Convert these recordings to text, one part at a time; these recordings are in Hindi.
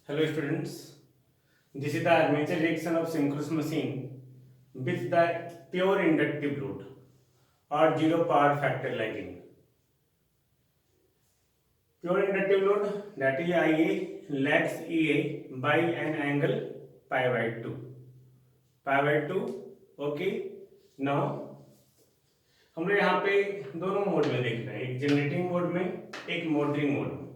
Hello students, this is the armature reaction of synchronous machine with the pure inductive load or zero power factor lagging. Pure inductive load, that is Ia, lags Ea by an angle pi by 2. Pi by 2, okay. Now हम लोग यहाँ पे दोनों मोड में देख रहे हैं, एक जनरेटिंग मोड में, एक मोटरिंग मोड में.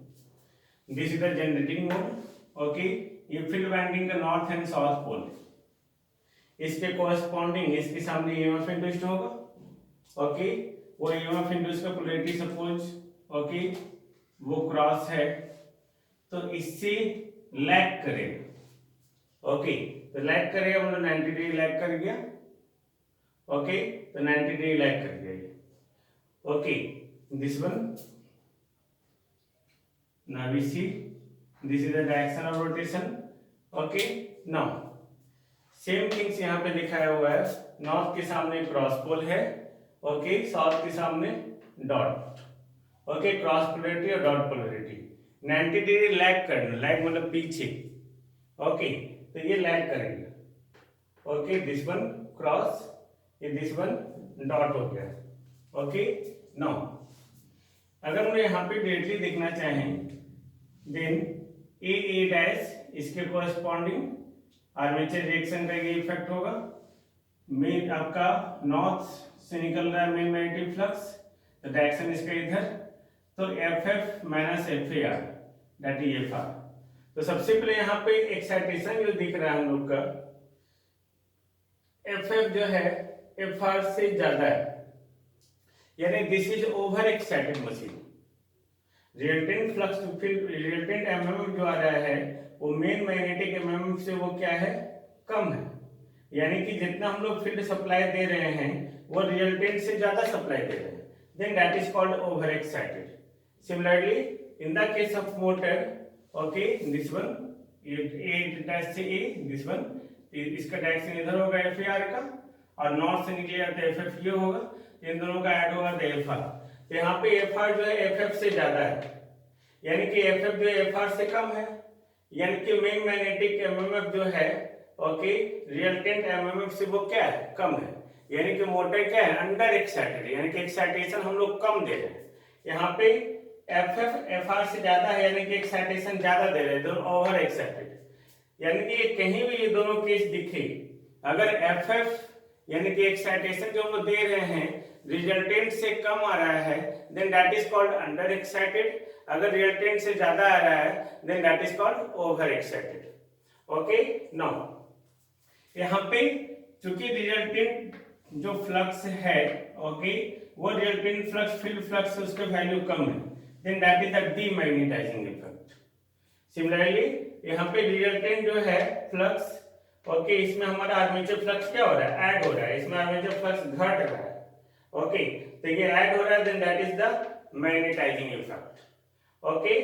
This is the generating mode, okay. ये फील्ड वाइंडिंग का नॉर्थ एंड साउथ पोल, इसके कोरस्पॉन्डिंग इसके सामने ईएमएफ इंड्यूस्ड होगा, ओके. वो ईएमएफ इंड्यूस्ड का पोलैरिटी सपोज, ओके, वो क्रॉस है, तो इससे लैग करेगा, ओके. तो लैग करेगा मतलब 90 डिग्री लैग कर गया, ओके. तो 90 डिग्री लैग कर गया ये, okay. This one, now we see this is the direction of rotation, okay. now same things यहाँ पे दिखाया हुआ है, नॉर्थ के सामने क्रॉस पोल है, ओके. साउथ के सामने डॉट, ओके. क्रॉस पोलैरिटी और डॉट पोलैरिटी. 90 डिग्री लैग करना, लैग मतलब पीछे, ओके. तो ये लैग करेगा, ओके. दिस वन क्रॉस, ये दिस वन डॉट हो गया, ओके. नाउ अगर हम यहाँ पे डायरेक्टली देखना चाहें, देन ए डैश इसके कोरस्पॉन्डिंग आर्मेचर रिएक्शन का ये इफेक्ट होगा. मेन आपका नॉर्थ से निकल रहा है मेन मैग्नेटिक फ्लक्स, तो डायरेक्शन इसका इधर, तो F F minus F A R, that is F R. तो सबसे पहले यहाँ पे एक्साइटेशन जो दिख रहा है हम लोग का, एफ एफ जो है एफ आर से ज्यादा है, यानी this is over excited machine. Resultant flux field, resultant MMF जो आ रहा है वो मेन मैग्नेटिक एमएमएफ से वो क्या है, कम है. यानी कि जितना हम लोग फील्ड सप्लाई दे रहे हैं वो रिजल्टेंट से ज्यादा सप्लाई दे रहे हैं, then that is called over excited. Similarly in the case of motor, okay, this one A dash से ए, दिस वन, इसका डायरेक्शन इधर होगा एफ ए आर का, और नॉर्थ से निकलेगा तो एफ एफ ये होगा, इन दोनों का ऐड होगा तो एफ आर. तो यहाँ पे एफ आर जो है एफ एफ से ज्यादा है, यानी कि एफ एफ जो है एफ आर से कम है, यानी कि मेन मैग्नेटिक एमएमएफ जो है, ओके, रिजल्टेंट एमएमएफ से वो क्या है, कम है. यानी कि मोटर क्या है, अंडर एक्साइटेड, यानी कि एक्साइटेशन हम लोग कम दे रहे हैं. यहाँ पे एफ एफ एफ आर से ज्यादा है, यानी कि एक्साइटेशन ज्यादा दे रहे हैं, दोनों ओवर एक्साइटेड. यानी कि ये कहीं भी ये दोनों केस दिखे, अगर एफ एफ यानी कि एक्साइटेशन जो हम लोग दे रहे हैं रिजल्टेंट से कम आ रहा है, then that is called under excited. अगर रिजल्टेंट से ज्यादा आ रहा है then that is called over excited, okay. Now यहाँ पे चूंकि रिजल्टेंट जो फ्लक्स है, ओके, वो रिजल्टेंट फ्लक्स फील्ड फ्लक्स उसका वैल्यू कम है, then that is the demagnetizing effect. Similarly यहाँ पे रिजल्टेंट जो है फ्लक्स, ओके, इसमें हमारा आर्मेचर फ्लक्स क्या हो रहा है, ऐड हो रहा है, इसमें आर्मेचर फ्लक्स घट रहा है, ओके. तो ये ऐड हो रहा है, then that is the magnetizing effect, okay.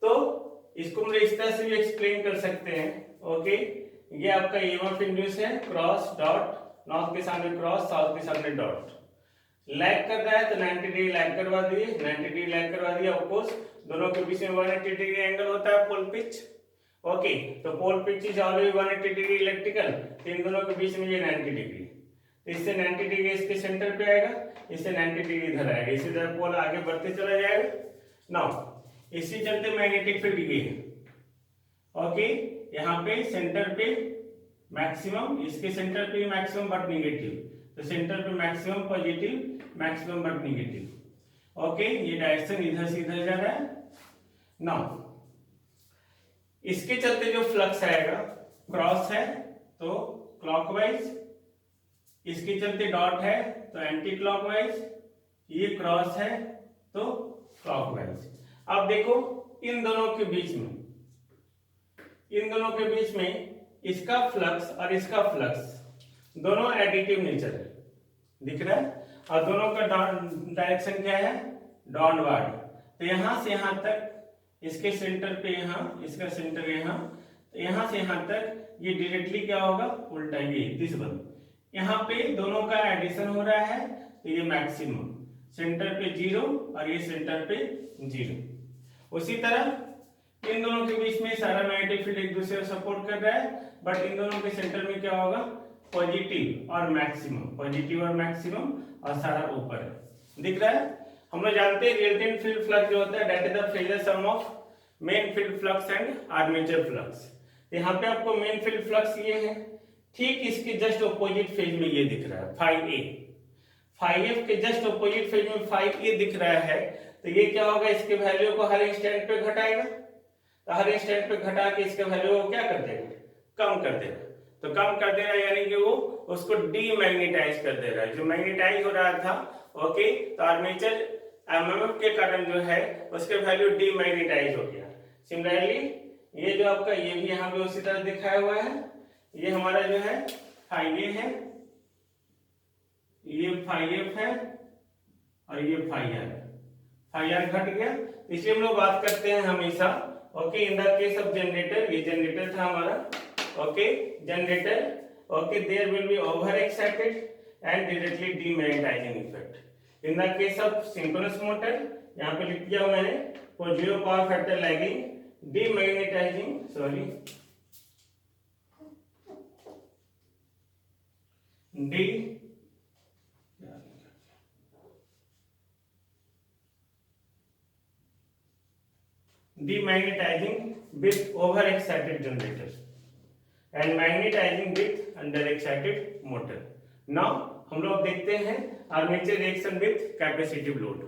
तो इसको हम इस तरह से भी एक्सप्लेन कर सकते हैं, ओके. ये आपका ईएमएफ इंड्यूस है, क्रॉस डॉट, नॉर्थ के सामने क्रॉस, साउथ के सामने डॉट. लैग कर रहा है तो 90 डिग्री लैग करवा दिए, 90 डिग्री लैग करवा दिया. ऑफकोर्स दोनों के बीच में 180 डिग्री एंगल होता है पोल पिच, ओके. तो pole pitch is always 180 degree electrical, तो इन दोनों के बीच में ये 90 डिग्री, तो इससे 90 डिग्री इसके सेंटर पे आएगा, इससे 90 डिग्री इधर आएगा, इसी तरह पोल आगे बढ़ते चला जाएगा. नाउ इसी चलते मैग्नेटिक फील्ड ये है, ओके. यहाँ पे सेंटर पे मैक्सिमम, इसके सेंटर पे मैक्सिमम बट निगेटिव, तो सेंटर पे maximum positive, maximum but negative, okay. ये डायरेक्शन इधर से इधर जा रहा है. नाउ इसके चलते जो फ्लक्स आएगा, क्रॉस है तो क्लॉकवाइज, इसके चलते डॉट है तो एंटी क्लॉकवाइज, ये क्रॉस है तो क्लॉकवाइज. अब देखो इन दोनों के बीच में, इन दोनों के बीच में इसका फ्लक्स और इसका फ्लक्स दोनों एडिटिव नेचर है, दिख रहा है, और दोनों का डायरेक्शन क्या है, डाउनवर्ड. तो यहां से यहां तक, इसके सेंटर पे यहाँ, इसका सेंटर यहाँ, तो यहाँ से यहाँ तक ये डायरेक्टली क्या होगा, उल्टा. ये दिस वन, यहाँ पे दोनों का एडिशन हो रहा है, तो ये मैक्सिमम, सेंटर पे 0 और ये सेंटर पे 0. उसी तरह इन दोनों के बीच में सारा मैग्नेटिक फील्ड एक दूसरे को सपोर्ट कर रहा है, बट इन दोनों के सेंटर में क्या होगा, पॉजिटिव और मैक्सिमम, पॉजिटिव और मैक्सिमम, और सारा ऊपर है, दिख रहा है। हम लोग जानते हैं रिजल्टेंट फील्ड फ्लक्स जो होता है that is the phasor sum of main field flux and armature flux. यहाँ पे आपको मेन फील्ड फ्लक्स ये है, ठीक इसके जस्ट ऑपोजिट फेज में ये दिख रहा है फाई ए, फाई एफ के जस्ट ऑपोजिट फेज में फाई ए दिख रहा है, तो ये क्या होगा, इसके वैल्यू को हर इंस्टेंट पे घटाएगा, तो हर इंस्टेंट पे घटा के इसके वैल्यू को क्या कर देगा, कम कर देगा। तो कम कर दे रहा है यानी कि वो उसको डीमैग्नेटाइज कर दे रहा है, जो मैग्नेटाइज हो रहा था ओके, तो आर्मेचर एमएमएफ के कारण जो है उसके वैल्यू डीमैग्नेटाइज हो गया। सिमिलरली ये जो आपका ये भी यहाँ पे उसी तरह दिखाया हुआ है, ये हमारा जो है फाई ए है, ये फाई एफ है, और ये फाई आर है, फाई आर घट गया, इसलिए हम लोग बात करते हैं हमेशा okay in the case of generator, ये जनरेटर था हमारा okay, generator okay, there will be over excited and directly demagnetizing effect. In the case of synchronous motor, यहाँ पे लिख दिया मैंने for zero power factor lagging demagnetizing, sorry demagnetizing with over excited generator and magnetizing with under excited motor. Now हम लोग देखते हैं armature reaction with capacitive load.